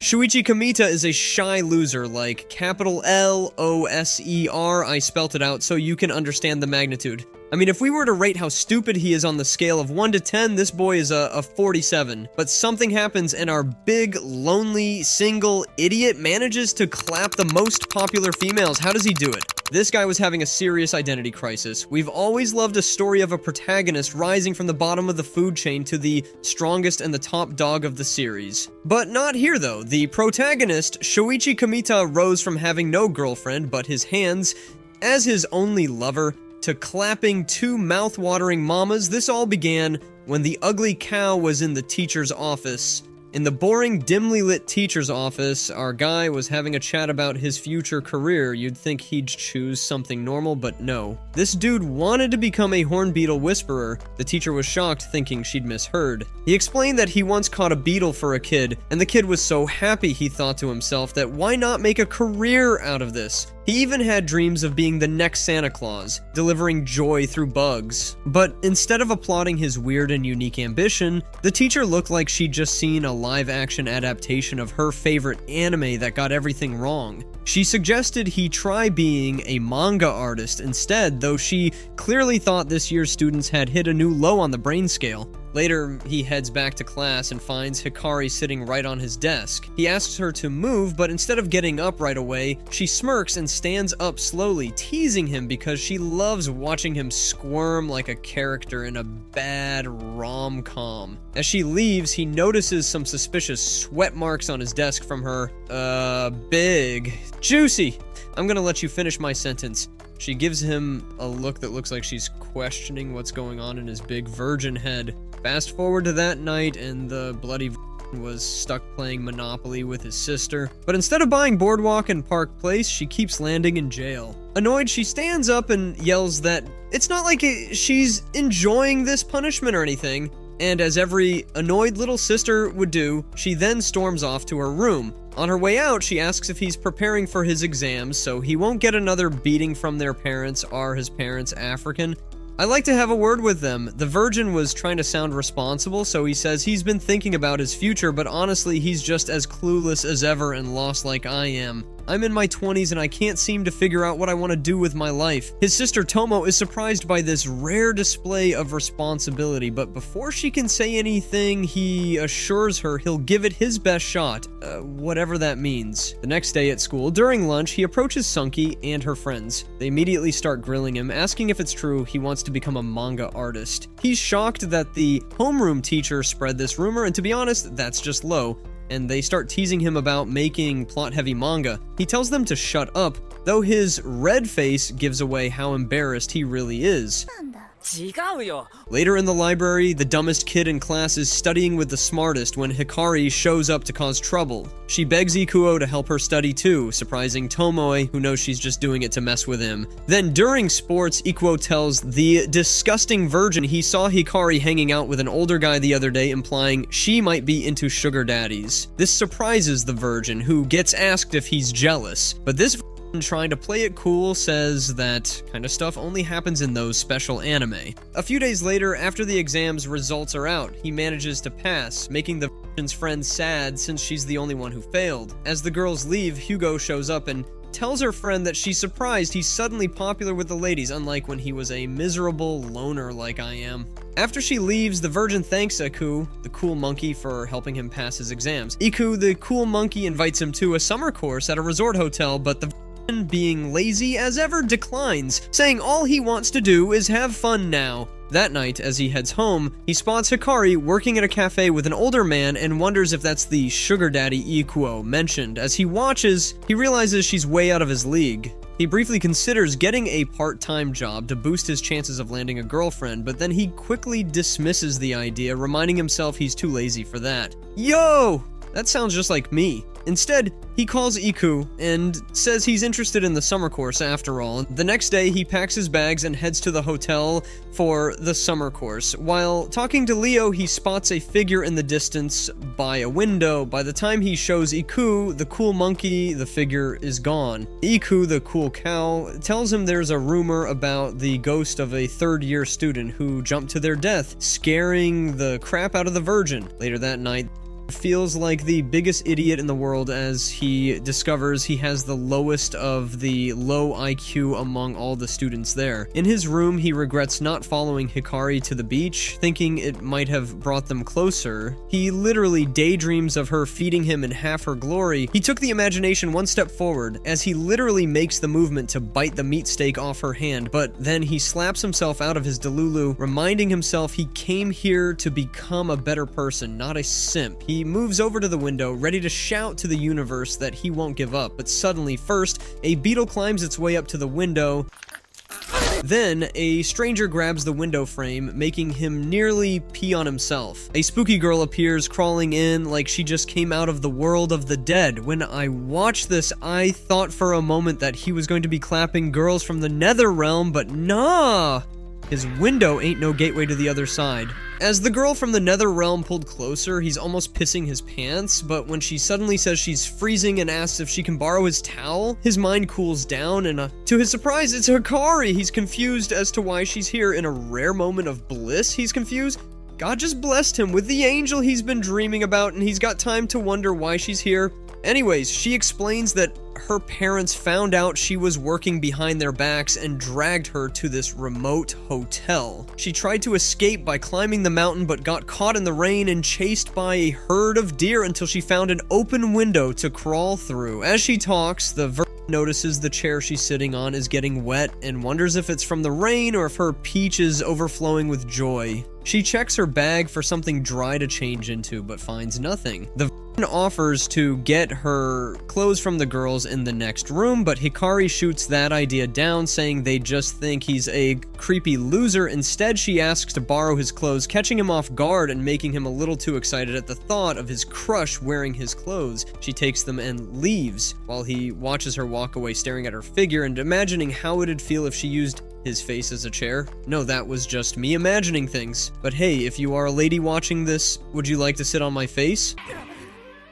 Shuichi Kamita is a shy loser, like capital L-O-S-E-R. I spelt it out so you can understand the magnitude. I mean, if we were to rate how stupid he is on the scale of 1 to 10, this boy is a 47. But something happens and our big, lonely, single idiot manages to clap the most popular females. How does he do it? This guy was having a serious identity crisis. We've always loved a story of a protagonist rising from the bottom of the food chain to the strongest and the top dog of the series. But not here though. The protagonist, Shuichi Kamita, rose from having no girlfriend but his hands as his only lover to clapping 2 mouth-watering mamas. This all began when the ugly cow was in the teacher's office. In the boring, dimly lit teacher's office, our guy was having a chat about his future career. You'd think he'd choose something normal, but no. This dude wanted to become a horn beetle whisperer. The teacher was shocked, thinking she'd misheard. He explained that he once caught a beetle for a kid, and the kid was so happy, he thought to himself, that why not make a career out of this? He even had dreams of being the next Santa Claus, delivering joy through bugs. But instead of applauding his weird and unique ambition, the teacher looked like she'd just seen a live-action adaptation of her favorite anime that got everything wrong. She suggested he try being a manga artist instead, though she clearly thought this year's students had hit a new low on the brain scale. Later, he heads back to class and finds Hikari sitting right on his desk. He asks her to move, but instead of getting up right away, she smirks and stands up slowly, teasing him because she loves watching him squirm like a character in a bad rom-com. As she leaves, he notices some suspicious sweat marks on his desk from her, big. Juicy! I'm gonna let you finish my sentence. She gives him a look that looks like she's questioning what's going on in his big virgin head. Fast forward to that night, and the bloody was stuck playing Monopoly with his sister. But instead of buying Boardwalk and Park Place, she keeps landing in jail. Annoyed, she stands up and yells that it's not like she's enjoying this punishment or anything. And as every annoyed little sister would do, she then storms off to her room. On her way out, she asks if he's preparing for his exams so he won't get another beating from their parents. Are his parents African? I like to have a word with them. The virgin was trying to sound responsible, so he says he's been thinking about his future, but honestly, he's just as clueless as ever and lost like I am. I'm in my 20s and I can't seem to figure out what I want to do with my life. His sister Tomo is surprised by this rare display of responsibility, but before she can say anything, he assures her he'll give it his best shot, whatever that means. The next day at school, during lunch, he approaches Sunki and her friends. They immediately start grilling him, asking if it's true he wants to become a manga artist. He's shocked that the homeroom teacher spread this rumor, and to be honest, that's just low. And they start teasing him about making plot-heavy manga. He tells them to shut up, though his red face gives away how embarrassed he really is. Later in the library, the dumbest kid in class is studying with the smartest when Hikari shows up to cause trouble. She begs Ikuo to help her study too, surprising Tomoe, who knows she's just doing it to mess with him. Then during sports, Ikuo tells the disgusting virgin he saw Hikari hanging out with an older guy the other day, implying she might be into sugar daddies. This surprises the virgin, who gets asked if he's jealous, but this trying to play it cool says that kind of stuff only happens in those special anime. A few days later, after the exam's results are out, he manages to pass, making the virgin's friend sad since she's the only one who failed. As the girls leave, Hugo shows up and tells her friend that she's surprised he's suddenly popular with the ladies, unlike when he was a miserable loner like I am. After she leaves, the virgin thanks Iku, the cool monkey, for helping him pass his exams. Iku, the cool monkey, invites him to a summer course at a resort hotel, but the being lazy as ever declines, saying all he wants to do is have fun now. That night, as he heads home, he spots Hikari working at a cafe with an older man and wonders if that's the sugar daddy Ikuo mentioned. As he watches, he realizes she's way out of his league. He briefly considers getting a part-time job to boost his chances of landing a girlfriend, but then he quickly dismisses the idea, reminding himself he's too lazy for that. Yo! That sounds just like me. Instead, he calls Iku and says he's interested in the summer course after all. The next day, he packs his bags and heads to the hotel for the summer course. While talking to Leo, he spots a figure in the distance by a window. By the time he shows Iku, the cool monkey, the figure is gone. Iku, the cool cow, tells him there's a rumor about the ghost of a third-year student who jumped to their death, scaring the crap out of the virgin. Later that night, feels like the biggest idiot in the world as he discovers he has the lowest of the low IQ among all the students there. In his room, he regrets not following Hikari to the beach, thinking it might have brought them closer. He literally daydreams of her feeding him in half her glory. He took the imagination one step forward as he literally makes the movement to bite the meat steak off her hand, but then he slaps himself out of his delulu, reminding himself he came here to become a better person, not a simp. He moves over to the window, ready to shout to the universe that he won't give up, but suddenly, first, a beetle climbs its way up to the window. Then, a stranger grabs the window frame, making him nearly pee on himself. A spooky girl appears, crawling in like she just came out of the world of the dead. When I watched this, I thought for a moment that he was going to be clapping girls from the nether realm, but nah! His window ain't no gateway to the other side. As the girl from the nether realm pulled closer, he's almost pissing his pants, but when she suddenly says she's freezing and asks if she can borrow his towel, his mind cools down, and to his surprise, it's Hikari. He's confused as to why she's here. In a rare moment of bliss, he's confused. God just blessed him with the angel he's been dreaming about, and he's got time to wonder why she's here. Anyways, she explains that her parents found out she was working behind their backs and dragged her to this remote hotel. She tried to escape by climbing the mountain but got caught in the rain and chased by a herd of deer until she found an open window to crawl through. As she talks, the virgin notices the chair she's sitting on is getting wet and wonders if it's from the rain or if her peach is overflowing with joy. She checks her bag for something dry to change into, but finds nothing. The virgin offers to get her clothes from the girls in the next room, but Hikari shoots that idea down, saying they just think he's a creepy loser. Instead, she asks to borrow his clothes, catching him off guard and making him a little too excited at the thought of his crush wearing his clothes. She takes them and leaves, while he watches her walk away, staring at her figure and imagining how it'd feel if she used his face as a chair. No, that was just me imagining things. But hey, if you are a lady watching this, would you like to sit on my face?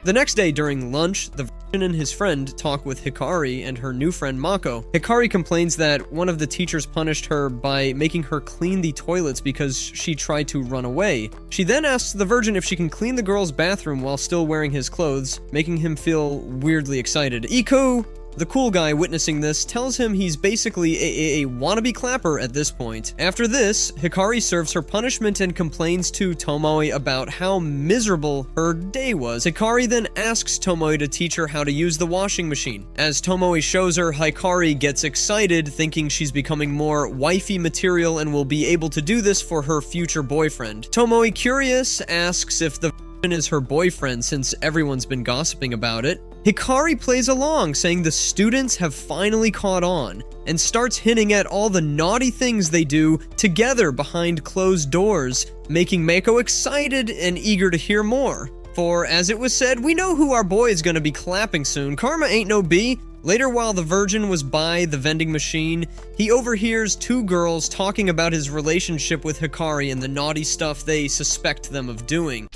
The next day during lunch, the virgin and his friend talk with Hikari and her new friend Mako. Hikari complains that one of the teachers punished her by making her clean the toilets because she tried to run away. She then asks the virgin if she can clean the girl's bathroom while still wearing his clothes, making him feel weirdly excited. Iku! The cool guy witnessing this tells him he's basically a wannabe clapper at this point. After this, Hikari serves her punishment and complains to Tomoe about how miserable her day was. Hikari then asks Tomoe to teach her how to use the washing machine. As Tomoe shows her, Hikari gets excited, thinking she's becoming more wifey material and will be able to do this for her future boyfriend. Tomoe, curious, asks if the is her boyfriend since everyone's been gossiping about it. Hikari plays along, saying the students have finally caught on, and starts hinting at all the naughty things they do together behind closed doors, making Mako excited and eager to hear more. For, as it was said, we know who our boy is gonna be clapping soon. Karma ain't no bee. Later, while the virgin was by the vending machine, he overhears two girls talking about his relationship with Hikari and the naughty stuff they suspect them of doing.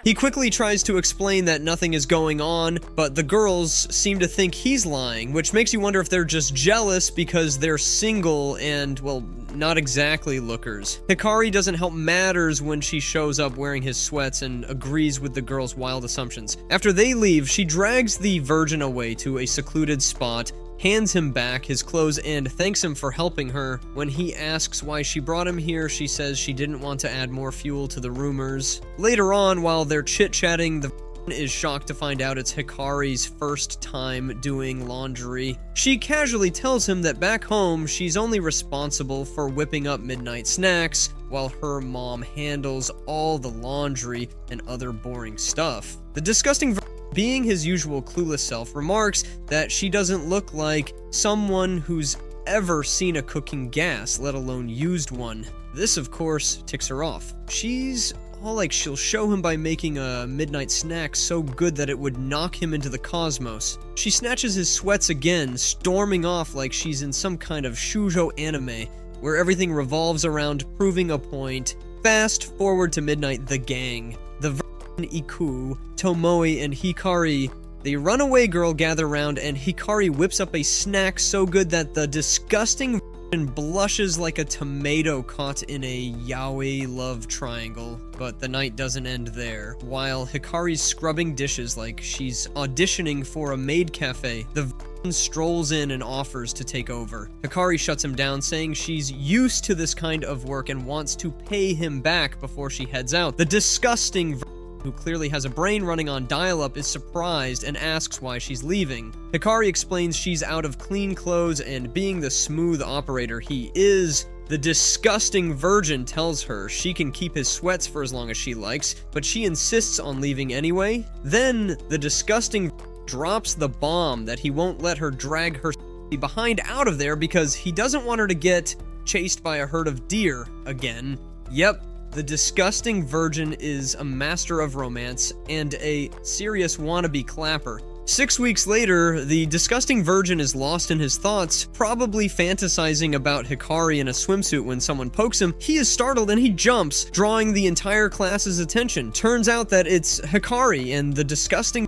He quickly tries to explain that nothing is going on, but the girls seem to think he's lying, which makes you wonder if they're just jealous because they're single and, well, not exactly lookers. Hikari doesn't help matters when she shows up wearing his sweats and agrees with the girls' wild assumptions. After they leave, she drags the virgin away to a secluded spot, hands him back his clothes, and thanks him for helping her. When he asks why she brought him here, she says she didn't want to add more fuel to the rumors. Later on, while they're chit-chatting, the is shocked to find out it's Hikari's first time doing laundry. She casually tells him that back home, she's only responsible for whipping up midnight snacks, while her mom handles all the laundry and other boring stuff. The disgusting being his usual clueless self, remarks that she doesn't look like someone who's ever seen a cooking gas, let alone used one. This, of course, ticks her off. She's all like she'll show him by making a midnight snack so good that it would knock him into the cosmos. She snatches his sweats again, storming off like she's in some kind of shoujo anime, where everything revolves around proving a point. Fast forward to midnight, the gang. The Iku, Tomoe, and Hikari. The runaway girl gather round, and Hikari whips up a snack so good that the disgusting blushes like a tomato caught in a yaoi love triangle, but the night doesn't end there. While Hikari's scrubbing dishes like she's auditioning for a maid cafe, the strolls in and offers to take over. Hikari shuts him down, saying she's used to this kind of work and wants to pay him back before she heads out. The disgusting who clearly has a brain running on dial-up, is surprised and asks why she's leaving. Hikari explains she's out of clean clothes, and being the smooth operator he is, the disgusting virgin tells her she can keep his sweats for as long as she likes, but she insists on leaving anyway. Then, the disgusting drops the bomb that he won't let her drag her behind out of there because he doesn't want her to get chased by a herd of deer again. Yep. The disgusting virgin is a master of romance and a serious wannabe clapper. 6 weeks later, the disgusting virgin is lost in his thoughts, probably fantasizing about Hikari in a swimsuit when someone pokes him. He is startled and he jumps, drawing the entire class's attention. Turns out that it's Hikari, and the disgusting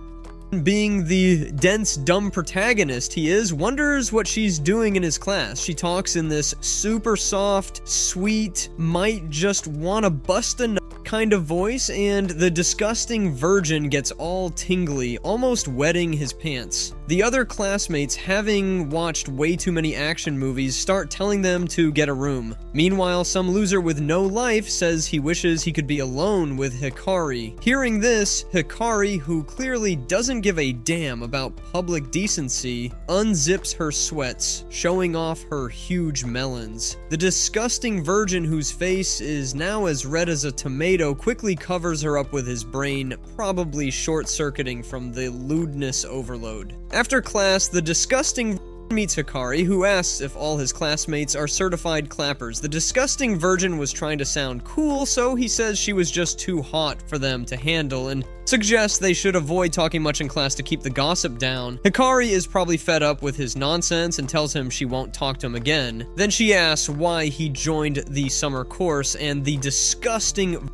being the dense, dumb protagonist he is, wonders what she's doing in his class. She talks in this super soft, sweet, might just wanna bust a nut kind of voice, and the disgusting virgin gets all tingly, almost wetting his pants. The other classmates, having watched way too many action movies, start telling them to get a room. Meanwhile, some loser with no life says he wishes he could be alone with Hikari. Hearing this, Hikari, who clearly doesn't give a damn about public decency, unzips her sweats, showing off her huge melons. The disgusting virgin, whose face is now as red as a tomato, quickly covers her up with his brain, probably short-circuiting from the lewdness overload. After class, the disgusting meets Hikari, who asks if all his classmates are certified clappers. The disgusting virgin was trying to sound cool, so he says she was just too hot for them to handle, and suggests they should avoid talking much in class to keep the gossip down. Hikari is probably fed up with his nonsense and tells him she won't talk to him again. Then she asks why he joined the summer course, and the disgusting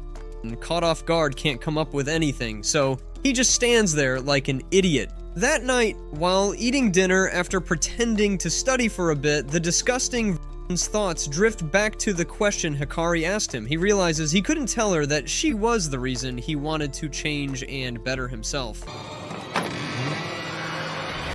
caught off guard can't come up with anything, so he just stands there like an idiot. That night, while eating dinner after pretending to study for a bit, the disgusting thoughts drift back to the question Hikari asked him. He realizes he couldn't tell her that she was the reason he wanted to change and better himself.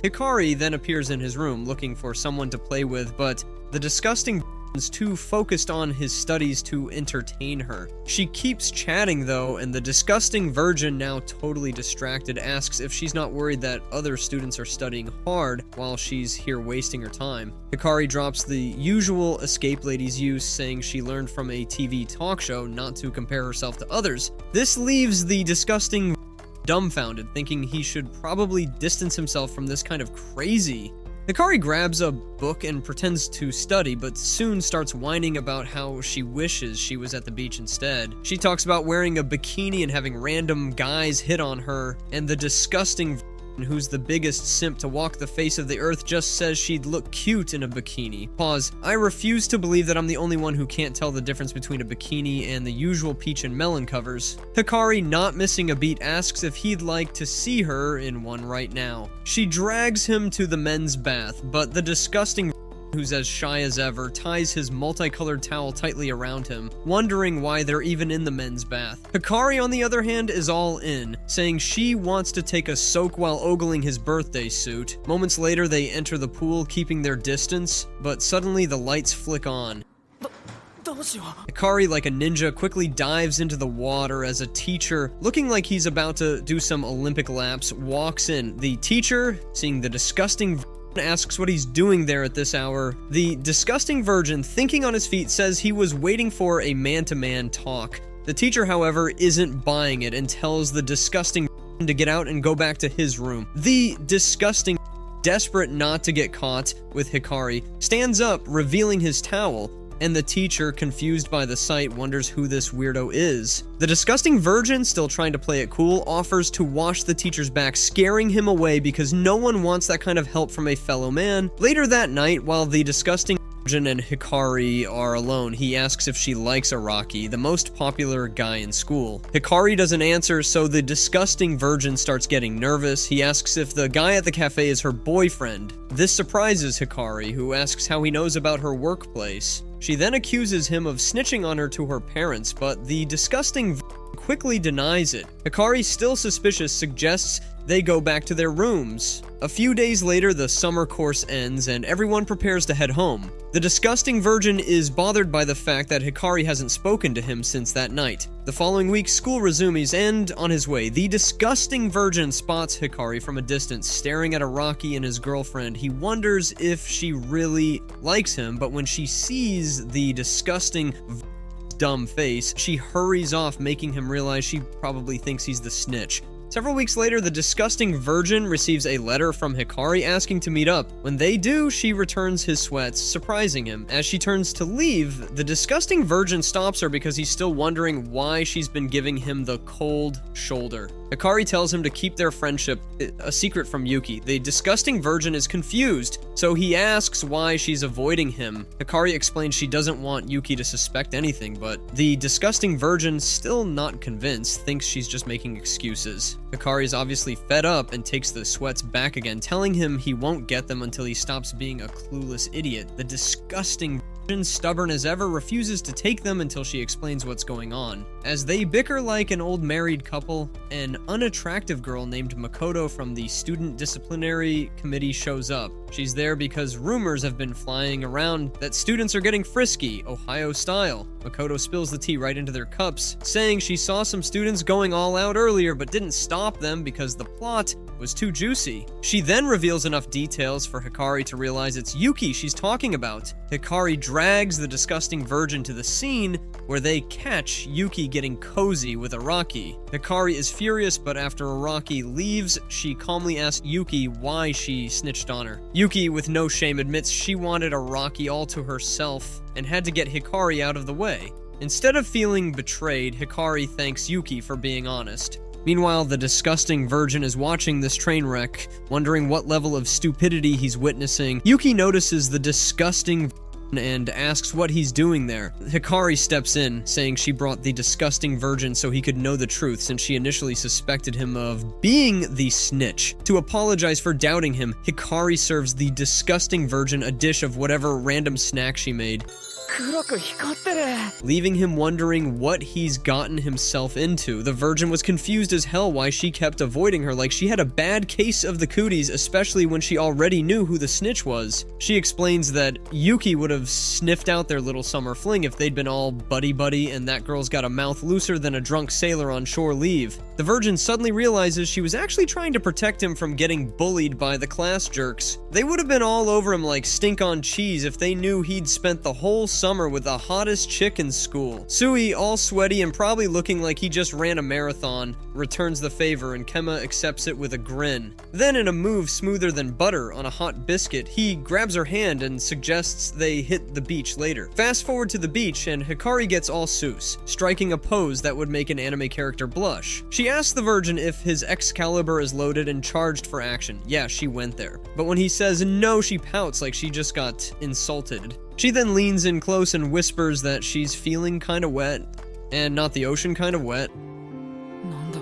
Hikari then appears in his room looking for someone to play with, but the disgusting is too focused on his studies to entertain her. She keeps chatting though, and the disgusting virgin, now totally distracted, asks if she's not worried that other students are studying hard while she's here wasting her time. Hikari drops the usual escape ladies use, saying she learned from a TV talk show not to compare herself to others. This leaves the disgusting dumbfounded, thinking he should probably distance himself from this kind of crazy. Hikari grabs a book and pretends to study, but soon starts whining about how she wishes she was at the beach instead. She talks about wearing a bikini and having random guys hit on her, and the disgusting who's the biggest simp to walk the face of the earth just says she'd look cute in a bikini. Pause. I refuse to believe that I'm the only one who can't tell the difference between a bikini and the usual peach and melon covers. Hikari, not missing a beat, asks if he'd like to see her in one right now. She drags him to the men's bath, but the disgusting who's as shy as ever, ties his multicolored towel tightly around him, wondering why they're even in the men's bath. Hikari, on the other hand, is all in, saying she wants to take a soak while ogling his birthday suit. Moments later, they enter the pool, keeping their distance, but suddenly the lights flick on. Hikari, like a ninja, quickly dives into the water as a teacher, looking like he's about to do some Olympic laps, walks in. The teacher, seeing the disgusting asks what he's doing there at this hour. The disgusting virgin, thinking on his feet, says he was waiting for a man-to-man talk. The teacher, however, isn't buying it and tells the disgusting to get out and go back to his room. The disgusting, desperate not to get caught with Hikari, stands up, revealing his towel, and the teacher, confused by the sight, wonders who this weirdo is. The disgusting virgin, still trying to play it cool, offers to wash the teacher's back, scaring him away because no one wants that kind of help from a fellow man. Later that night, while the disgusting Virgin and Hikari are alone. He asks if she likes Araki, the most popular guy in school. Hikari doesn't answer, so the disgusting virgin starts getting nervous. He asks if the guy at the cafe is her boyfriend. This surprises Hikari, who asks how he knows about her workplace. She then accuses him of snitching on her to her parents, but the disgusting quickly denies it. Hikari, still suspicious, suggests they go back to their rooms. A few days later, the summer course ends and everyone prepares to head home. The disgusting virgin is bothered by the fact that Hikari hasn't spoken to him since that night. The following week, school resumes, and on his way, the disgusting virgin spots Hikari from a distance, staring at Araki and his girlfriend. He wonders if she really likes him, but when she sees the disgusting dumb face, she hurries off, making him realize she probably thinks he's the snitch. Several weeks later, the disgusting virgin receives a letter from Hikari asking to meet up. When they do, she returns his sweats, surprising him. As she turns to leave, the disgusting virgin stops her because he's still wondering why she's been giving him the cold shoulder. Hikari tells him to keep their friendship a secret from Yuki. The disgusting virgin is confused, so he asks why she's avoiding him. Hikari explains she doesn't want Yuki to suspect anything, but the disgusting virgin, still not convinced, thinks she's just making excuses. Hikari is obviously fed up and takes the sweats back again, telling him he won't get them until he stops being a clueless idiot. The disgusting virgin, stubborn as ever, refuses to take them until she explains what's going on. As they bicker like an old married couple, an unattractive girl named Makoto from the student disciplinary committee shows up. She's there because rumors have been flying around that students are getting frisky, Ohio style. Makoto spills the tea right into their cups, saying she saw some students going all out earlier but didn't stop them because the plot was too juicy. She then reveals enough details for Hikari to realize it's Yuki she's talking about. Hikari drags the disgusting virgin to the scene where they catch Yuki getting cozy with Araki. Hikari is furious, but after Araki leaves, she calmly asks Yuki why she snitched on her. Yuki, with no shame, admits she wanted Araki all to herself and had to get Hikari out of the way. Instead of feeling betrayed, Hikari thanks Yuki for being honest. Meanwhile, the disgusting virgin is watching this train wreck, wondering what level of stupidity he's witnessing. Yuki notices the disgusting and asks what he's doing there. Hikari steps in, saying she brought the disgusting virgin so he could know the truth, since she initially suspected him of being the snitch. To apologize for doubting him, Hikari serves the disgusting virgin a dish of whatever random snack she made, leaving him wondering what he's gotten himself into. The virgin was confused as hell why she kept avoiding her, like she had a bad case of the cooties, especially when she already knew who the snitch was. She explains that Yuki would have sniffed out their little summer fling if they'd been all buddy-buddy, and that girl's got a mouth looser than a drunk sailor on shore leave. The virgin suddenly realizes she was actually trying to protect him from getting bullied by the class jerks. They would have been all over him like stink on cheese if they knew he'd spent the whole summer with the hottest chick in school. Sui, all sweaty and probably looking like he just ran a marathon, returns the favor, and Kema accepts it with a grin. Then, in a move smoother than butter on a hot biscuit, he grabs her hand and suggests they hit the beach later. Fast forward to the beach, and Hikari gets all Seuss, striking a pose that would make an anime character blush. She asks the virgin if his Excalibur is loaded and charged for action. Yeah, she went there. But when he says no, she pouts like she just got insulted. She then leans in close and whispers that she's feeling kinda wet, and not the ocean kind of wet.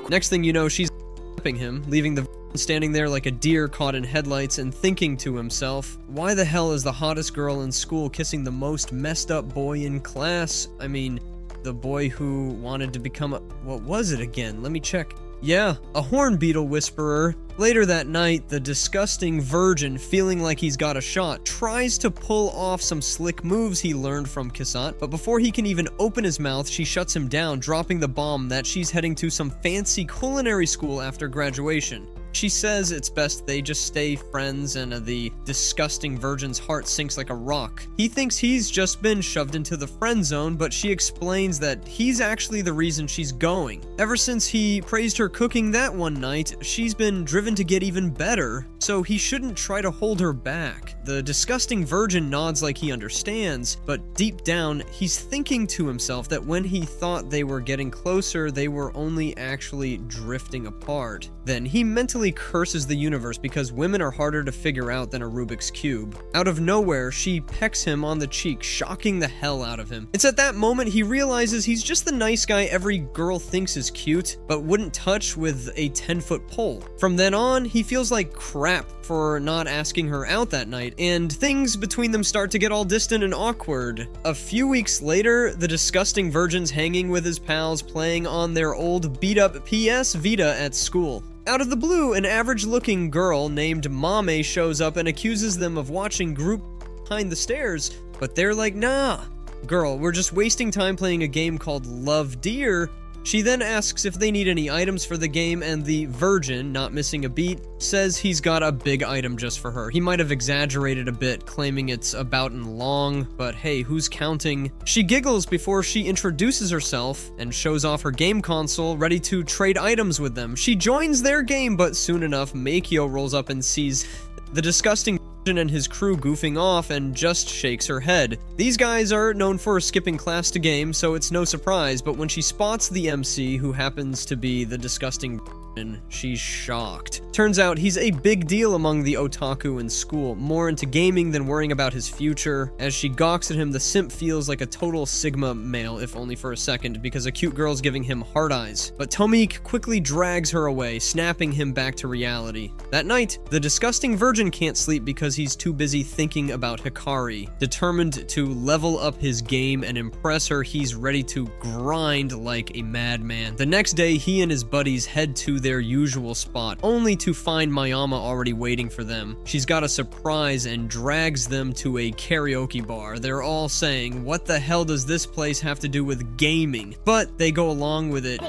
Next thing you know, she's slapping him, leaving the standing there like a deer caught in headlights and thinking to himself, why the hell is the hottest girl in school kissing the most messed up boy in class? I mean, the boy who wanted to become a... what was it again? Let me check. Yeah, a horn beetle whisperer. Later that night, the disgusting virgin, feeling like he's got a shot, tries to pull off some slick moves he learned from Kisat, but before he can even open his mouth, she shuts him down, dropping the bomb that she's heading to some fancy culinary school after graduation. She says it's best they just stay friends, and the disgusting virgin's heart sinks like a rock. He thinks he's just been shoved into the friend zone, but she explains that he's actually the reason she's going. Ever since he praised her cooking that one night, she's been driven to get even better, so he shouldn't try to hold her back. The disgusting virgin nods like he understands, but deep down, he's thinking to himself that when he thought they were getting closer, they were only actually drifting apart. Then he mentally literally curses the universe because women are harder to figure out than a Rubik's Cube. Out of nowhere, she pecks him on the cheek, shocking the hell out of him. It's at that moment he realizes he's just the nice guy every girl thinks is cute, but wouldn't touch with a 10-foot pole. From then on, he feels like crap for not asking her out that night, and things between them start to get all distant and awkward. A few weeks later, the disgusting virgin's hanging with his pals, playing on their old beat-up PS Vita at school. Out of the blue, an average-looking girl named Mame shows up and accuses them of watching group behind the stairs, but they're like, nah. Girl, we're just wasting time playing a game called Love Dear. She then asks if they need any items for the game, and the virgin, not missing a beat, says he's got a big item just for her. He might have exaggerated a bit, claiming it's about and long, but hey, who's counting? She giggles before she introduces herself and shows off her game console, ready to trade items with them. She joins their game, but soon enough, Makio rolls up and sees the disgusting and his crew goofing off and just shakes her head. These guys are known for skipping class to game, so it's no surprise, but when she spots the MC, who happens to be the disgusting she's shocked. Turns out he's a big deal among the otaku in school, more into gaming than worrying about his future. As she gawks at him, the simp feels like a total Sigma male, if only for a second, because a cute girl's giving him hard eyes. But Tomik quickly drags her away, snapping him back to reality. That night, the disgusting virgin can't sleep because he's too busy thinking about Hikari. Determined to level up his game and impress her, he's ready to grind like a madman. The next day, he and his buddies head to their usual spot, only to find Mayama already waiting for them. She's got a surprise and drags them to a karaoke bar. They're all saying, what the hell does this place have to do with gaming? But they go along with it.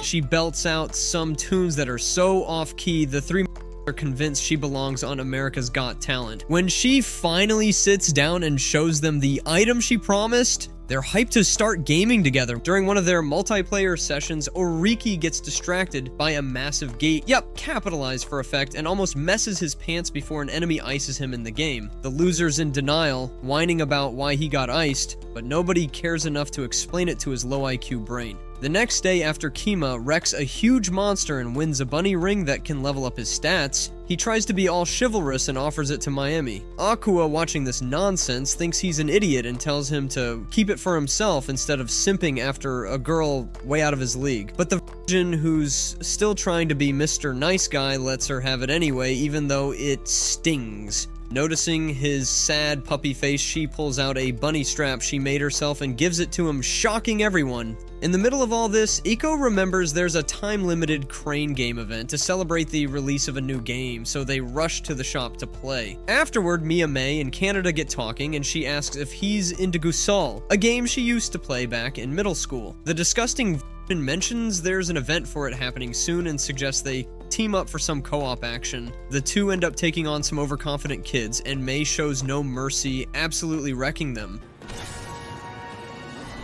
She belts out some tunes that are so off-key, the three are convinced she belongs on America's Got Talent. When she finally sits down and shows them the item she promised, they're hyped to start gaming together. During one of their multiplayer sessions, Oriki gets distracted by a massive gate. Yep, capitalized for effect, and almost messes his pants before an enemy ices him in the game. The loser's in denial, whining about why he got iced, but nobody cares enough to explain it to his low IQ brain. The next day, after Kima wrecks a huge monster and wins a bunny ring that can level up his stats, he tries to be all chivalrous and offers it to Miami. Aqua, watching this nonsense, thinks he's an idiot and tells him to keep it for himself instead of simping after a girl way out of his league. But the virgin, who's still trying to be Mr. Nice Guy, lets her have it anyway, even though it stings. Noticing his sad puppy face, she pulls out a bunny strap she made herself and gives it to him, shocking everyone. In the middle of all this, Iko remembers there's a time-limited crane game event to celebrate the release of a new game, so they rush to the shop to play. Afterward, Mia May and Canada get talking, and she asks if he's into Gusal, a game she used to play back in middle school. The disgusting mentions there's an event for it happening soon and suggests they team up for some co-op action. The two end up taking on some overconfident kids, and May shows no mercy, absolutely wrecking them.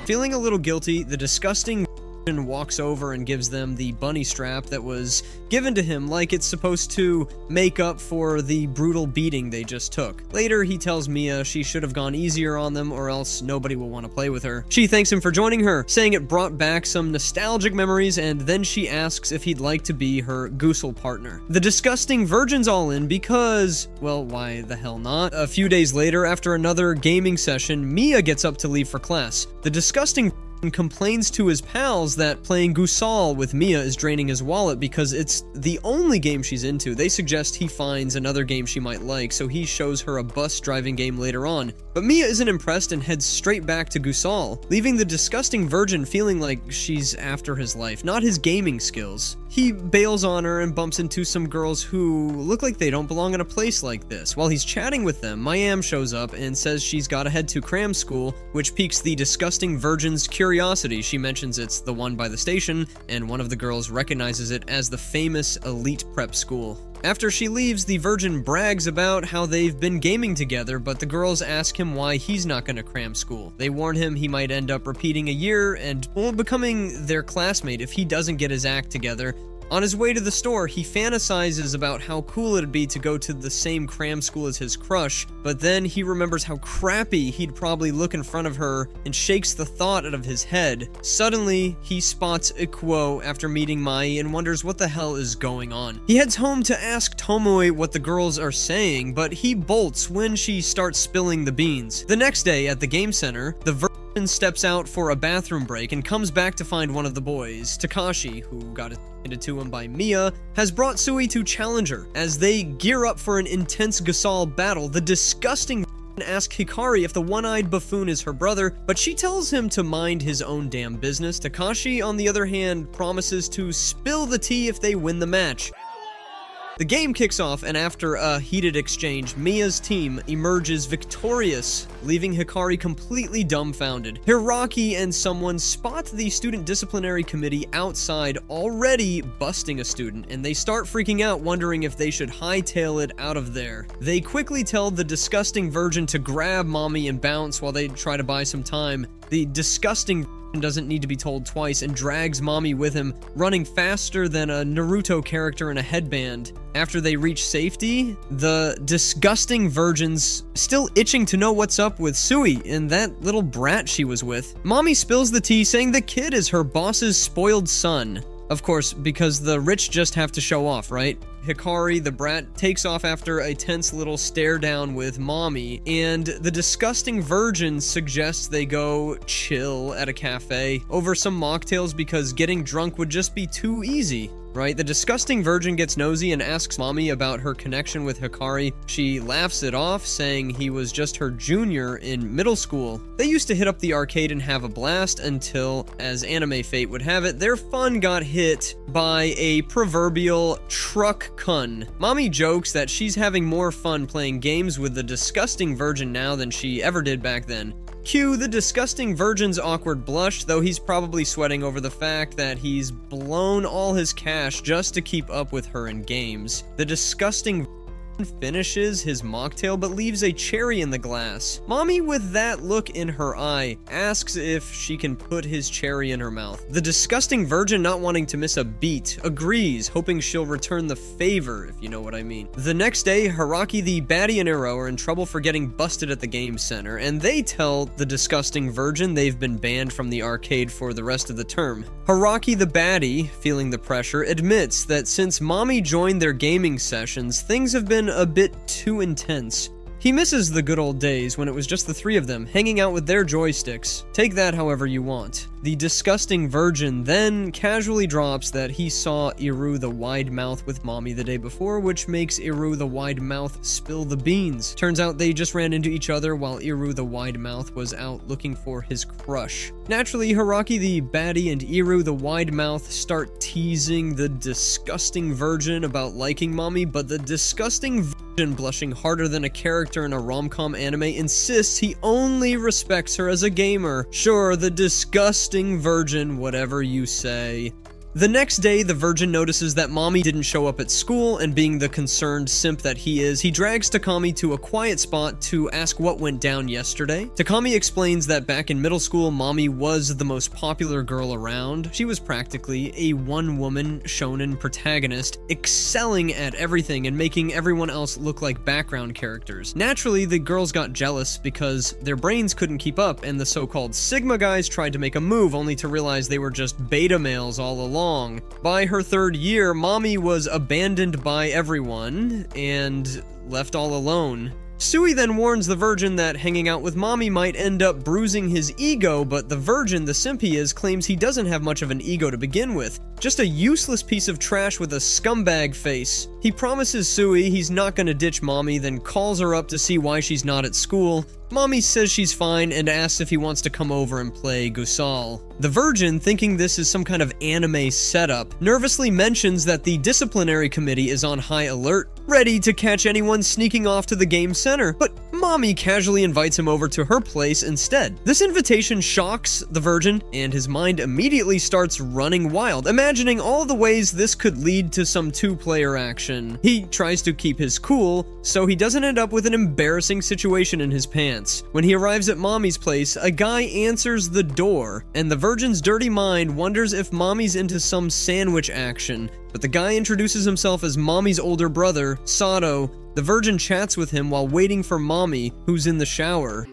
Feeling a little guilty, the disgusting walks over and gives them the bunny strap that was given to him, like it's supposed to make up for the brutal beating they just took. Later, he tells Mia she should have gone easier on them or else nobody will want to play with her. She thanks him for joining her, saying it brought back some nostalgic memories, and then she asks if he'd like to be her Gusal partner. The disgusting virgin's all in because, well, why the hell not? A few days later, after another gaming session, Mia gets up to leave for class. The disgusting and complains to his pals that playing Gusal with Mia is draining his wallet because it's the only game she's into. They suggest he finds another game she might like, so he shows her a bus driving game later on. But Mia isn't impressed and heads straight back to Gusal, leaving the disgusting virgin feeling like she's after his life, not his gaming skills. He bails on her and bumps into some girls who look like they don't belong in a place like this. While he's chatting with them, Mayam shows up and says she's gotta head to cram school, which piques the disgusting virgin's curiosity. She mentions it's the one by the station, and one of the girls recognizes it as the famous elite prep school. After she leaves, the virgin brags about how they've been gaming together, but the girls ask him why he's not gonna cram school. They warn him he might end up repeating a year and, well, becoming their classmate if he doesn't get his act together, On his way to the store, he fantasizes about how cool it'd be to go to the same cram school as his crush, but then he remembers how crappy he'd probably look in front of her and shakes the thought out of his head. Suddenly, he spots Ikuo after meeting Mai and wonders what the hell is going on. He heads home to ask Tomoe what the girls are saying, but he bolts when she starts spilling the beans. The next day at the game center, the virgin steps out for a bathroom break and comes back to find one of the boys. Takashi, who got it handed to him by Mia, has brought Sui to challenge her. As they gear up for an intense Gasol battle, the disgusting asks Hikari if the one-eyed buffoon is her brother, but she tells him to mind his own damn business. Takashi, on the other hand, promises to spill the tea if they win the match. The game kicks off, and after a heated exchange, Mia's team emerges victorious, leaving Hikari completely dumbfounded. Hiraki and someone spot the student disciplinary committee outside already busting a student, and they start freaking out, wondering if they should hightail it out of there. They quickly tell the disgusting virgin to grab mommy and bounce while they try to buy some time. The disgusting doesn't need to be told twice and drags mommy with him, running faster than a Naruto character in a headband. After they reach safety, the disgusting virgin's still itching to know what's up with Sui and that little brat she was with. Mommy spills the tea, saying the kid is her boss's spoiled son. Of course, because the rich just have to show off, right? Hikari, the brat, takes off after a tense little stare down with mommy, and the disgusting virgin suggests they go chill at a cafe over some mocktails because getting drunk would just be too easy. Right? The disgusting virgin gets nosy and asks mommy about her connection with Hikari. She laughs it off, saying he was just her junior in middle school. They used to hit up the arcade and have a blast until, as anime fate would have it, their fun got hit by a proverbial truck kun. Mommy jokes that she's having more fun playing games with the disgusting virgin now than she ever did back then. Cue the disgusting virgin's awkward blush, though he's probably sweating over the fact that he's blown all his cash just to keep up with her in games. The disgusting finishes his mocktail but leaves a cherry in the glass. Mommy, with that look in her eye, asks if she can put his cherry in her mouth. The disgusting virgin, not wanting to miss a beat, agrees, hoping she'll return the favor, if you know what I mean. The next day, Hiraki the baddie and Iro are in trouble for getting busted at the game center, and they tell the disgusting virgin they've been banned from the arcade for the rest of the term. Hiraki the baddie, feeling the pressure, admits that since mommy joined their gaming sessions, things have been a bit too intense. He misses the good old days when it was just the three of them, hanging out with their joysticks. Take that however you want. The disgusting virgin then casually drops that he saw Iru the wide mouth with mommy the day before, which makes Iru the wide mouth spill the beans. Turns out they just ran into each other while Iru the wide mouth was out looking for his crush. Naturally, Hiraki the baddie and Iru the wide mouth start teasing the disgusting virgin about liking mommy, but the disgusting virgin, blushing harder than a character in a rom-com anime, insists he only respects her as a gamer. Sure, the disgusting virgin, whatever you say. The next day, the virgin notices that mommy didn't show up at school, and being the concerned simp that he is, he drags Takami to a quiet spot to ask what went down yesterday. Takami explains that back in middle school, mommy was the most popular girl around. She was practically a one-woman shonen protagonist, excelling at everything and making everyone else look like background characters. Naturally, the girls got jealous because their brains couldn't keep up, and the so-called Sigma guys tried to make a move only to realize they were just beta males all along. By her third year, mommy was abandoned by everyone and left all alone. Sui then warns the virgin that hanging out with mommy might end up bruising his ego, but the virgin, the simp he is, claims he doesn't have much of an ego to begin with. Just a useless piece of trash with a scumbag face. He promises Sui he's not gonna ditch mommy, then calls her up to see why she's not at school. Mommy says she's fine and asks if he wants to come over and play Gusal. The virgin, thinking this is some kind of anime setup, nervously mentions that the disciplinary committee is on high alert, ready to catch anyone sneaking off to the game center, but mommy casually invites him over to her place instead. This invitation shocks the virgin, and his mind immediately starts running wild, imagining all the ways this could lead to some two-player action. He tries to keep his cool, so he doesn't end up with an embarrassing situation in his pants. When he arrives at mommy's place, a guy answers the door, and the Virgin's dirty mind wonders if Mommy's into some sandwich action, but the guy introduces himself as Mommy's older brother, Sato. The Virgin chats with him while waiting for Mommy, who's in the shower.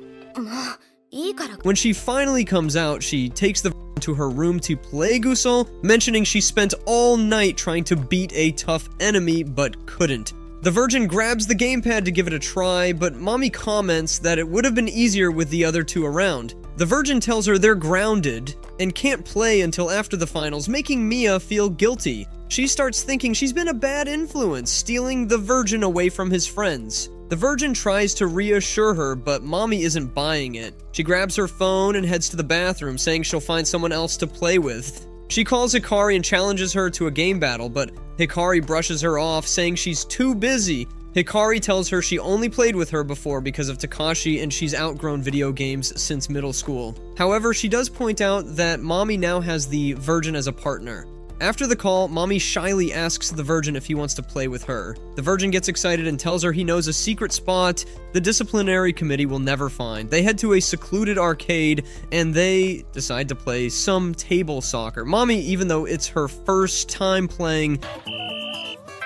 When she finally comes out, she takes the Virgin to her room to play Gusol, mentioning she spent all night trying to beat a tough enemy, but couldn't. The Virgin grabs the gamepad to give it a try, but Mommy comments that it would have been easier with the other two around. The Virgin tells her they're grounded and can't play until after the finals, making Mia feel guilty. She starts thinking she's been a bad influence, stealing the Virgin away from his friends. The Virgin tries to reassure her, but Mommy isn't buying it. She grabs her phone and heads to the bathroom, saying she'll find someone else to play with. She calls Hikari and challenges her to a game battle, but Hikari brushes her off, saying she's too busy. Hikari tells her she only played with her before because of Takashi and she's outgrown video games since middle school. However, she does point out that Mommy now has the Virgin as a partner. After the call, Mommy shyly asks the Virgin if he wants to play with her. The Virgin gets excited and tells her he knows a secret spot the disciplinary committee will never find. They head to a secluded arcade and they decide to play some table soccer. Mommy, even though it's her first time playing,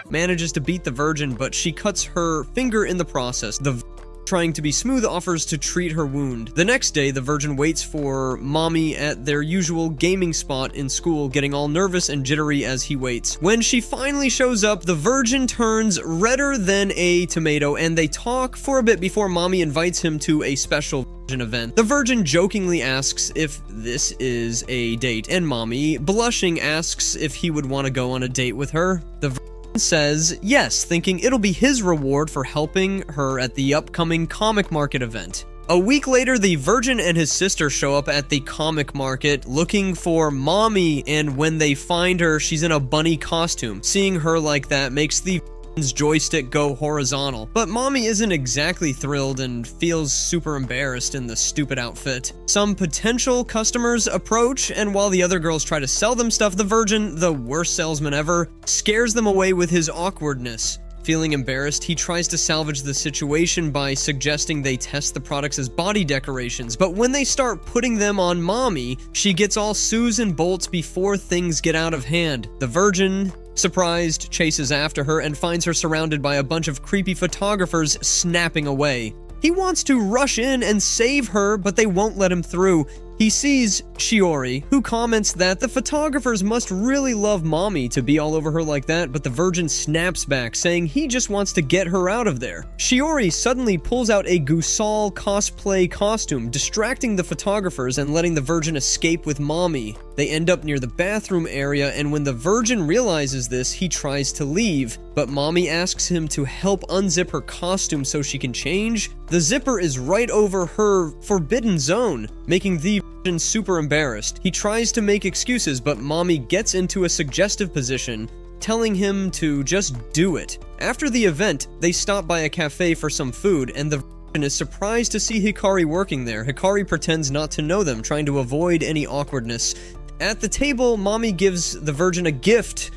manages to beat the Virgin, but she cuts her finger in the process. The trying to be smooth, offers to treat her wound. The next day, the Virgin waits for Mommy at their usual gaming spot in school, getting all nervous and jittery as he waits. When she finally shows up, the Virgin turns redder than a tomato, and they talk for a bit before Mommy invites him to a special Virgin event. The Virgin jokingly asks if this is a date, and Mommy, blushing, asks if he would want to go on a date with her. The Virgin says yes, thinking it'll be his reward for helping her at the upcoming comic market event. A week later, the Virgin and his sister show up at the comic market looking for Mommy, and when they find her, she's in a bunny costume. Seeing her like that makes the Virgin's joystick go horizontal, but Mommy isn't exactly thrilled and feels super embarrassed in the stupid outfit. Some potential customers approach, and while the other girls try to sell them stuff, the Virgin, the worst salesman ever, scares them away with his awkwardness. Feeling embarrassed, he tries to salvage the situation by suggesting they test the products as body decorations, but when they start putting them on Mommy, she gets all Sues and bolts before things get out of hand. The Virgin, surprised, chases after her and finds her surrounded by a bunch of creepy photographers snapping away. He wants to rush in and save her, but they won't let him through. He sees Shiori, who comments that the photographers must really love Mommy to be all over her like that, but the Virgin snaps back, saying he just wants to get her out of there. Shiori suddenly pulls out a Gusol cosplay costume, distracting the photographers and letting the Virgin escape with Mommy. They end up near the bathroom area, and when the Virgin realizes this, he tries to leave, but Mommy asks him to help unzip her costume so she can change. The zipper is right over her forbidden zone, making the Virgin super embarrassed. He tries to make excuses, but Mommy gets into a suggestive position, telling him to just do it. After the event, they stop by a cafe for some food, and the Virgin is surprised to see Hikari working there. Hikari pretends not to know them, trying to avoid any awkwardness. At the table, Mommy gives the Virgin a gift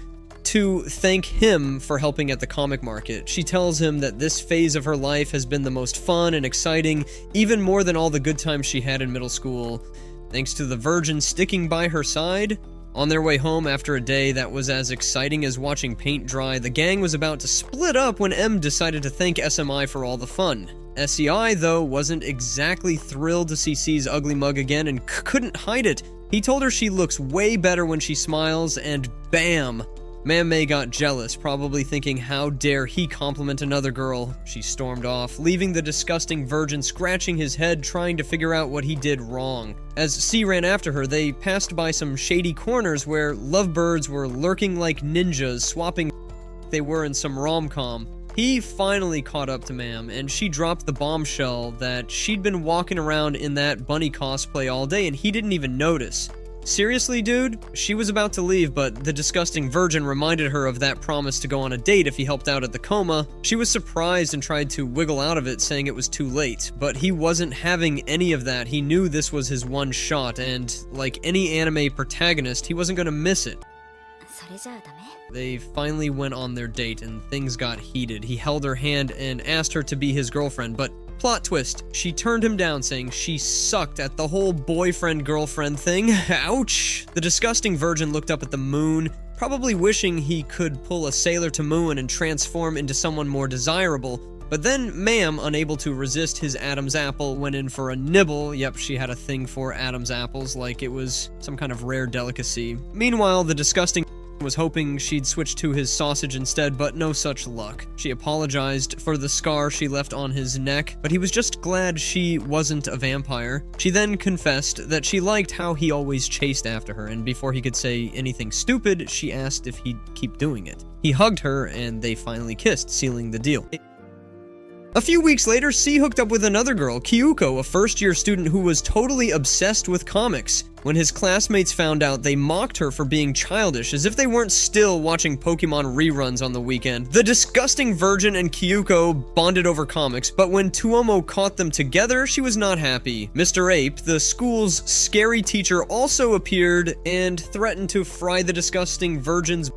to thank him for helping at the comic market. She tells him that this phase of her life has been the most fun and exciting, even more than all the good times she had in middle school, thanks to the Virgin sticking by her side. On their way home after a day that was as exciting as watching paint dry, the gang was about to split up when M decided to thank SMI for all the fun. SEI, though, wasn't exactly thrilled to see C's ugly mug again and couldn't hide it. He told her she looks way better when she smiles, and bam! May got jealous, probably thinking how dare he compliment another girl. She stormed off, leaving the disgusting Virgin scratching his head trying to figure out what he did wrong. As C ran after her, they passed by some shady corners where lovebirds were lurking like ninjas, swapping they were in some rom-com. He finally caught up to Mam, and she dropped the bombshell that she'd been walking around in that bunny cosplay all day and he didn't even notice. Seriously, dude? She was about to leave, but the disgusting Virgin reminded her of that promise to go on a date if he helped out at the coma. She was surprised and tried to wiggle out of it, saying it was too late. But he wasn't having any of that. He knew this was his one shot, and like any anime protagonist, he wasn't gonna miss it. They finally went on their date, and things got heated. He held her hand and asked her to be his girlfriend, but Plot twist, she turned him down, saying she sucked at the whole boyfriend-girlfriend thing. Ouch! The disgusting virgin looked up at the moon, probably wishing he could pull a Sailor to Moon and transform into someone more desirable. But then Ma'am, unable to resist his Adam's apple, went in for a nibble. Yep, she had a thing for Adam's apples, like it was some kind of rare delicacy. Meanwhile, the disgusting was hoping she'd switch to his sausage instead, but no such luck. She apologized for the scar she left on his neck, but he was just glad she wasn't a vampire. She then confessed that she liked how he always chased after her, and before he could say anything stupid, she asked if he'd keep doing it. He hugged her, and they finally kissed, sealing the deal. A few weeks later, C hooked up with another girl, Kyuko, a first-year student who was totally obsessed with comics. When his classmates found out, they mocked her for being childish, as if they weren't still watching Pokemon reruns on the weekend. The disgusting virgin and Kyuko bonded over comics, but when Tuomo caught them together, she was not happy. Mr. Ape, the school's scary teacher, also appeared and threatened to fry the disgusting virgin's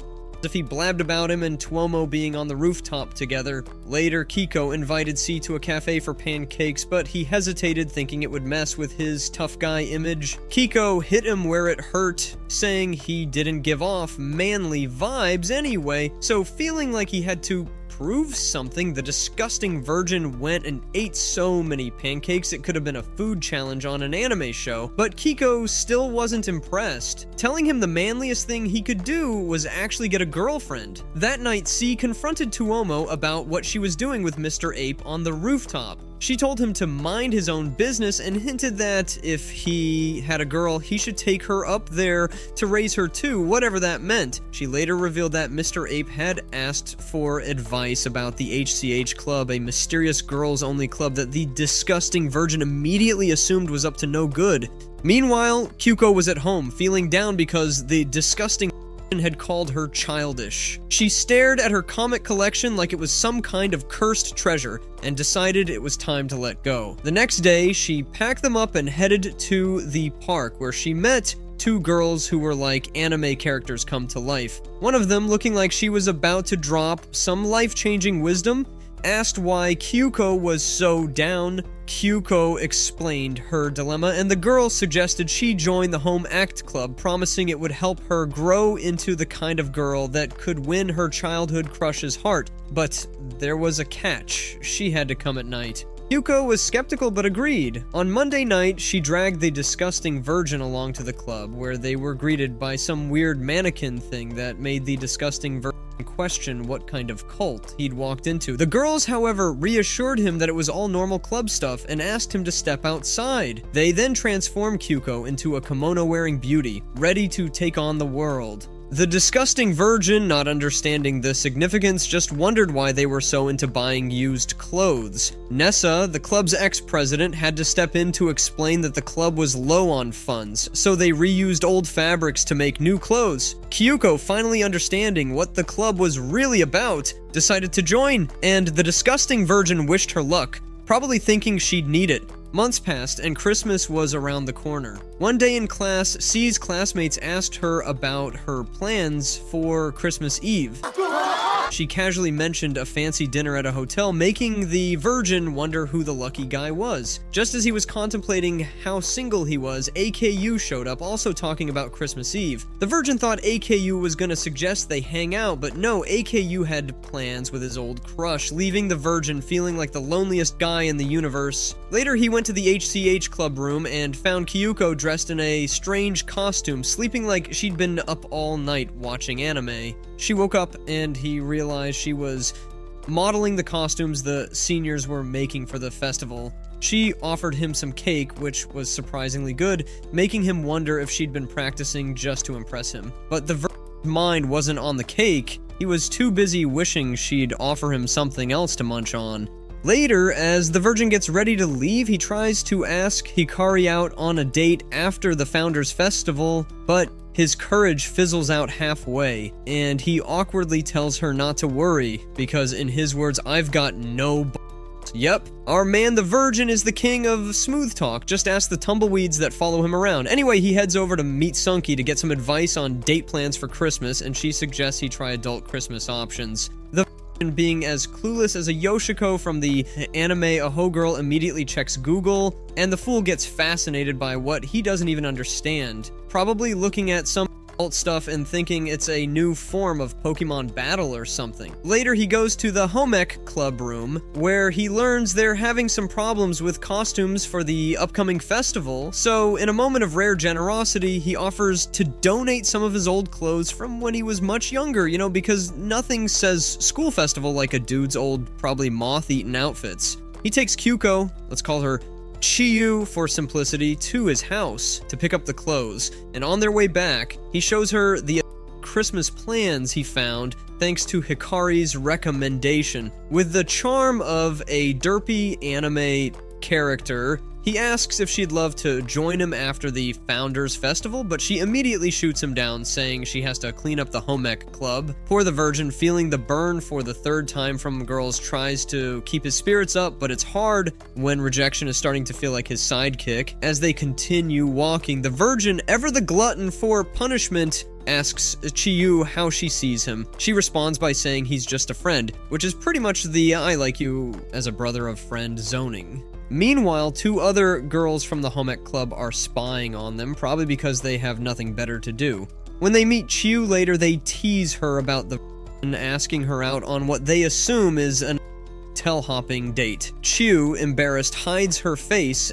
if he blabbed about him and Tuomo being on the rooftop together. Later, Kiko invited C to a cafe for pancakes, but he hesitated, thinking it would mess with his tough guy image. Kiko hit him where it hurt, saying he didn't give off manly vibes anyway, so feeling like he had to prove something, the disgusting virgin went and ate so many pancakes it could have been a food challenge on an anime show, but Kiko still wasn't impressed, telling him the manliest thing he could do was actually get a girlfriend. That night, C confronted Tuomo about what she was doing with Mr. Ape on the rooftop. She told him to mind his own business and hinted that if he had a girl, he should take her up there to raise her too, whatever that meant. She later revealed that Mr. Ape had asked for advice about the HCH Club, a mysterious girls-only club that the disgusting virgin immediately assumed was up to no good. Meanwhile, Kyuko was at home, feeling down because the disgusting had called her childish. She stared at her comic collection like it was some kind of cursed treasure and decided it was time to let go. The next day, she packed them up and headed to the park where she met two girls who were like anime characters come to life. One of them, looking like she was about to drop some life-changing wisdom, asked why Kyuko was so down. Kyuko explained her dilemma, and the girl suggested she join the Home Act Club, promising it would help her grow into the kind of girl that could win her childhood crush's heart. But there was a catch. She had to come at night. Kyuko was skeptical but agreed. On Monday night, she dragged the disgusting virgin along to the club, where they were greeted by some weird mannequin thing that made the disgusting virgin question what kind of cult he'd walked into. The girls, however, reassured him that it was all normal club stuff and asked him to step outside. They then transformed Kyuko into a kimono-wearing beauty, ready to take on the world. The disgusting virgin, not understanding the significance, just wondered why they were so into buying used clothes. Nessa, the club's ex-president, had to step in to explain that the club was low on funds, so they reused old fabrics to make new clothes. Kyuko, finally understanding what the club was really about, decided to join, and the disgusting virgin wished her luck, probably thinking she'd need it. Months passed, and Christmas was around the corner. One day in class, C's classmates asked her about her plans for Christmas Eve. She casually mentioned a fancy dinner at a hotel, making the virgin wonder who the lucky guy was. Just as he was contemplating how single he was, AKU showed up, also talking about Christmas Eve. The virgin thought AKU was gonna suggest they hang out, but no, AKU had plans with his old crush, leaving the virgin feeling like the loneliest guy in the universe. Later, he went to the HCH club room and found Kyuko dressed in a strange costume, sleeping like she'd been up all night watching anime. She woke up and he realized she was modeling the costumes the seniors were making for the festival. She offered him some cake, which was surprisingly good, making him wonder if she'd been practicing just to impress him. But the virgin's mind wasn't on the cake. He was too busy wishing she'd offer him something else to munch on. Later, as the virgin gets ready to leave, he tries to ask Hikari out on a date after the Founders Festival, but his courage fizzles out halfway, and he awkwardly tells her not to worry, because in his words, "I've got no balls." Yep, our man the virgin is the king of smooth talk, just ask the tumbleweeds that follow him around. Anyway, he heads over to meet Sunky to get some advice on date plans for Christmas, and she suggests he try adult Christmas options. The being as clueless as a Yoshiko from the anime A Ho Girl immediately checks Google, and the fool gets fascinated by what he doesn't even understand, probably looking at some alt stuff and thinking it's a new form of Pokemon battle or something. Later, he goes to the home ec club room, where he learns they're having some problems with costumes for the upcoming festival, so in a moment of rare generosity, he offers to donate some of his old clothes from when he was much younger, you know, because nothing says school festival like a dude's old, probably moth-eaten outfits. He takes Kyuko, let's call her Chiyu for simplicity, to his house to pick up the clothes, and on their way back, he shows her the Christmas plans he found thanks to Hikari's recommendation. With the charm of a derpy anime character, he asks if she'd love to join him after the Founders Festival, but she immediately shoots him down, saying she has to clean up the home ec club. Poor the Virgin, feeling the burn for the third time from girls, tries to keep his spirits up, but it's hard when rejection is starting to feel like his sidekick. As they continue walking, the Virgin, ever the glutton for punishment, asks Chiyu how she sees him. She responds by saying he's just a friend, which is pretty much the I like you as a brother of friend zoning. Meanwhile, two other girls from the home ec club are spying on them, probably because they have nothing better to do. When they meet Chiyu later, they tease her about the asking her out on what they assume is an tail-hopping date. Chiyu, embarrassed, hides her face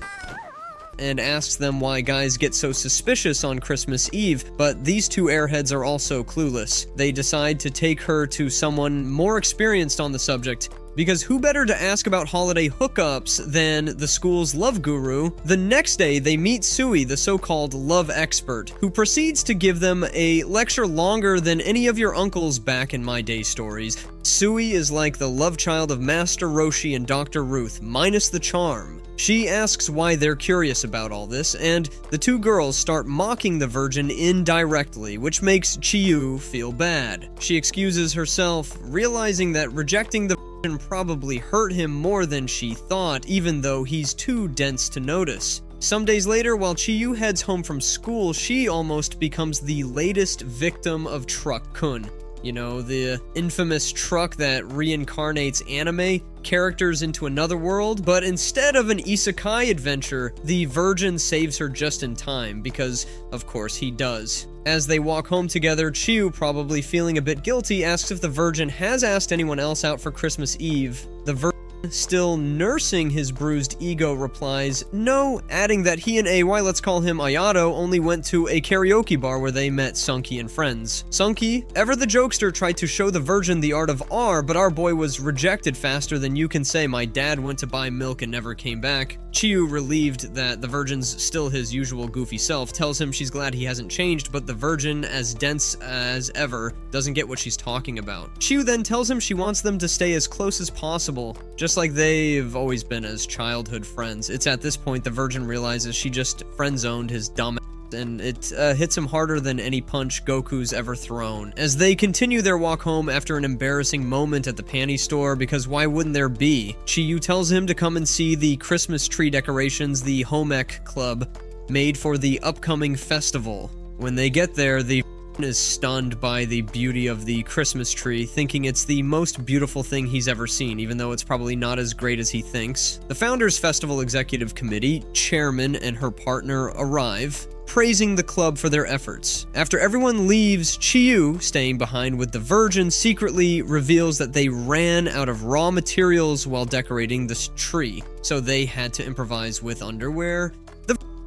and asks them why guys get so suspicious on Christmas Eve, but these two airheads are also clueless. They decide to take her to someone more experienced on the subject, because who better to ask about holiday hookups than the school's love guru? The next day, they meet Sui, the so-called love expert, who proceeds to give them a lecture longer than any of your uncles back in my day stories. Sui is like the love child of Master Roshi and Dr. Ruth, minus the charm. She asks why they're curious about all this, and the two girls start mocking the Virgin indirectly, which makes Chiyu feel bad. She excuses herself, realizing that rejecting the Virgin probably hurt him more than she thought, even though he's too dense to notice. Some days later, while Chiyu heads home from school, she almost becomes the latest victim of Truck-kun. You know, the infamous truck that reincarnates anime characters into another world, but instead of an isekai adventure, the Virgin saves her just in time, because, of course, he does. As they walk home together, Chiyu, probably feeling a bit guilty, asks if the Virgin has asked anyone else out for Christmas Eve. The Virgin, still nursing his bruised ego, replies no, adding that he and AY, let's call him Ayato, only went to a karaoke bar where they met Sunky and friends. Sunky, ever the jokester, tried to show the Virgin the art of R, but our boy was rejected faster than you can say my dad went to buy milk and never came back. Chiyu, relieved that the Virgin's still his usual goofy self, tells him she's glad he hasn't changed, but the Virgin, as dense as ever, doesn't get what she's talking about. Chiyu then tells him she wants them to stay as close as possible, just like they've always been as childhood friends. It's at this point the Virgin realizes she just friend-zoned his dumb ass, and it hits him harder than any punch Goku's ever thrown. As they continue their walk home after an embarrassing moment at the panty store, because why wouldn't there be? Chiyu tells him to come and see the Christmas tree decorations the home ec club made for the upcoming festival. When they get there, the is stunned by the beauty of the Christmas tree, thinking it's the most beautiful thing he's ever seen, even though it's probably not as great as he thinks. The Founders Festival Executive Committee, chairman and her partner arrive, praising the club for their efforts. After everyone leaves, Chiyu, staying behind with the Virgin, secretly reveals that they ran out of raw materials while decorating this tree, so they had to improvise with underwear.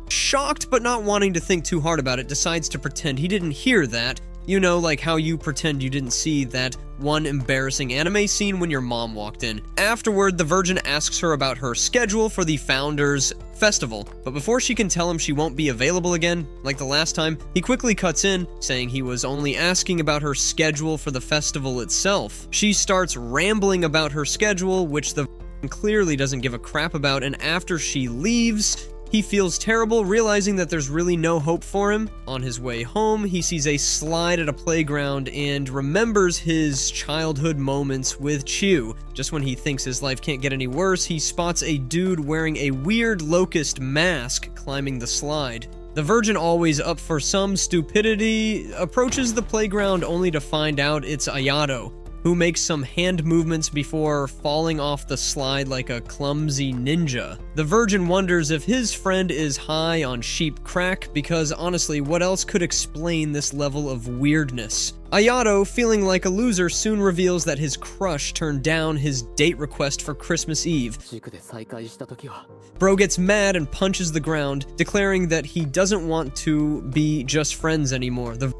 Shocked but not wanting to think too hard about it, decides to pretend he didn't hear that. You know, like how you pretend you didn't see that one embarrassing anime scene when your mom walked in. Afterward, the Virgin asks her about her schedule for the Founders Festival, but before she can tell him she won't be available again, like the last time, he quickly cuts in, saying he was only asking about her schedule for the festival itself. She starts rambling about her schedule, which the Virgin clearly doesn't give a crap about, and after she leaves, he feels terrible, realizing that there's really no hope for him. On his way home, he sees a slide at a playground and remembers his childhood moments with Chiyu. Just when he thinks his life can't get any worse, he spots a dude wearing a weird locust mask climbing the slide. The Virgin, always up for some stupidity, approaches the playground only to find out it's Ayato. who makes some hand movements before falling off the slide like a clumsy ninja. The virgin wonders if his friend is high on sheep crack, because honestly, what else could explain this level of weirdness? Ayato, feeling like a loser, soon reveals that his crush turned down his date request for Christmas Eve. Bro gets mad and punches the ground, declaring that he doesn't want to be just friends anymore. The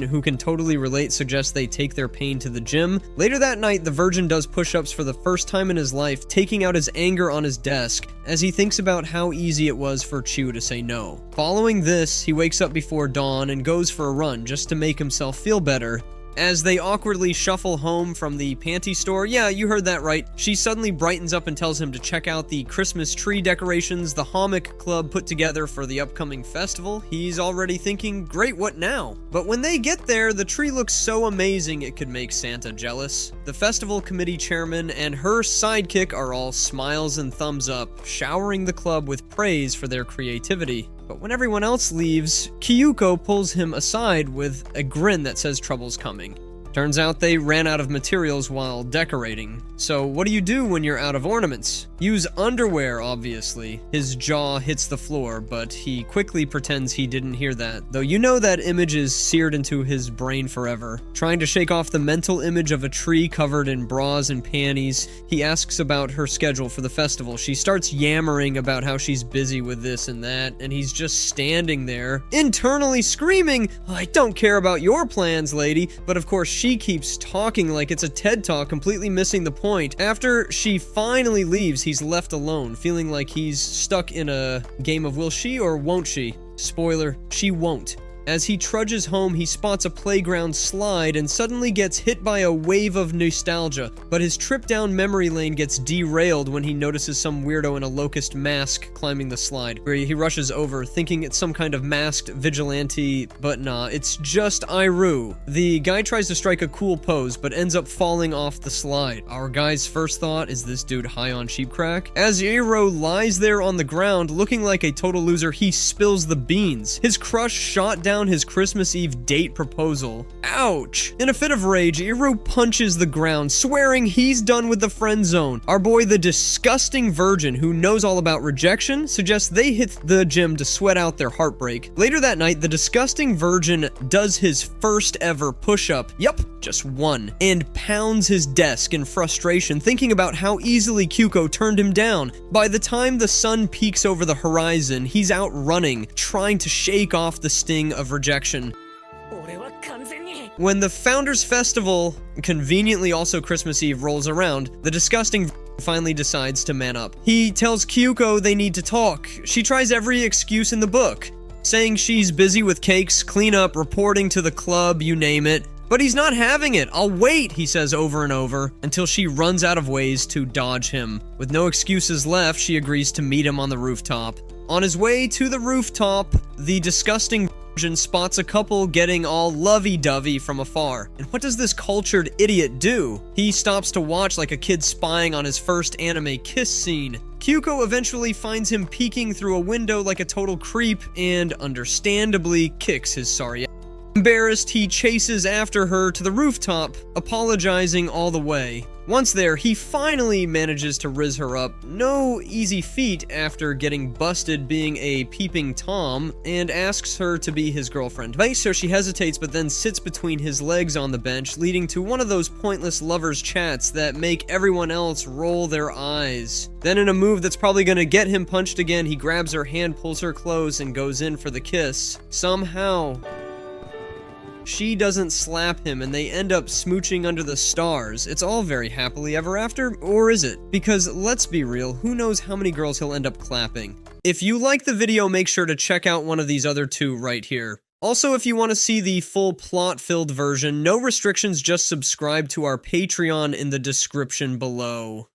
who can totally relate suggests they take their pain to the gym. Later that night, the virgin does push-ups for the first time in his life, taking out his anger on his desk as he thinks about how easy it was for Chu to say no. Following this, he wakes up before dawn and goes for a run just to make himself feel better. As they awkwardly shuffle home from the panty store, yeah, you heard that right, she suddenly brightens up and tells him to check out the Christmas tree decorations the Hammock Club put together for the upcoming festival. He's already thinking, great, what now? But when they get there, the tree looks so amazing it could make Santa jealous. The festival committee chairman and her sidekick are all smiles and thumbs up, showering the club with praise for their creativity. But when everyone else leaves, Kyuko pulls him aside with a grin that says trouble's coming. Turns out they ran out of materials while decorating. So what do you do when you're out of ornaments? Use underwear, obviously. His jaw hits the floor, but he quickly pretends he didn't hear that, though you know that image is seared into his brain forever. Trying to shake off the mental image of a tree covered in bras and panties, he asks about her schedule for the festival. She starts yammering about how she's busy with this and that, and he's just standing there, internally screaming, I don't care about your plans, lady. But of course, she keeps talking like it's a TED Talk, completely missing the point. After she finally leaves, he's left alone, feeling like he's stuck in a game of will she or won't she? Spoiler, she won't. As he trudges home, he spots a playground slide and suddenly gets hit by a wave of nostalgia, but his trip down memory lane gets derailed when he notices some weirdo in a locust mask climbing the slide, where he rushes over, thinking it's some kind of masked vigilante, but nah, it's just Iru. The guy tries to strike a cool pose, but ends up falling off the slide. Our guy's first thought is this dude high on sheep crack? As Iru lies there on the ground, looking like a total loser, he spills the beans. His crush shot down his Christmas Eve date proposal. Ouch! In a fit of rage, Iru punches the ground, swearing he's done with the friend zone. Our boy, the disgusting virgin who knows all about rejection, suggests they hit the gym to sweat out their heartbreak. Later that night, the disgusting virgin does his first ever push-up. Yup, just one, and pounds his desk in frustration, thinking about how easily Kyuko turned him down. By the time the sun peaks over the horizon, he's out running, trying to shake off the sting of rejection. When the Founders Festival, conveniently also Christmas Eve, rolls around, the disgusting finally decides to man up. He tells Kyuko they need to talk. She tries every excuse in the book, saying she's busy with cakes, cleanup, reporting to the club, you name it. But he's not having it. I'll wait, he says over and over, until she runs out of ways to dodge him. With no excuses left, she agrees to meet him on the rooftop. On his way to the rooftop, the disgusting virgin spots a couple getting all lovey-dovey from afar. And what does this cultured idiot do? He stops to watch like a kid spying on his first anime kiss scene. Kyuko eventually finds him peeking through a window like a total creep and, understandably, kicks his sorry ass. Embarrassed, he chases after her to the rooftop, apologizing all the way. Once there, he finally manages to rizz her up. No easy feat after getting busted being a peeping Tom, and asks her to be his girlfriend. So she hesitates, but then sits between his legs on the bench, leading to one of those pointless lovers' chats that make everyone else roll their eyes. Then in a move that's probably gonna get him punched again, he grabs her hand, pulls her close, and goes in for the kiss. Somehow she doesn't slap him, and they end up smooching under the stars. It's all very happily ever after, or is it? Because let's be real, who knows how many girls he'll end up clapping. If you like the video, make sure to check out one of these other two right here. Also, if you want to see the full plot-filled version, no restrictions, just subscribe to our Patreon in the description below.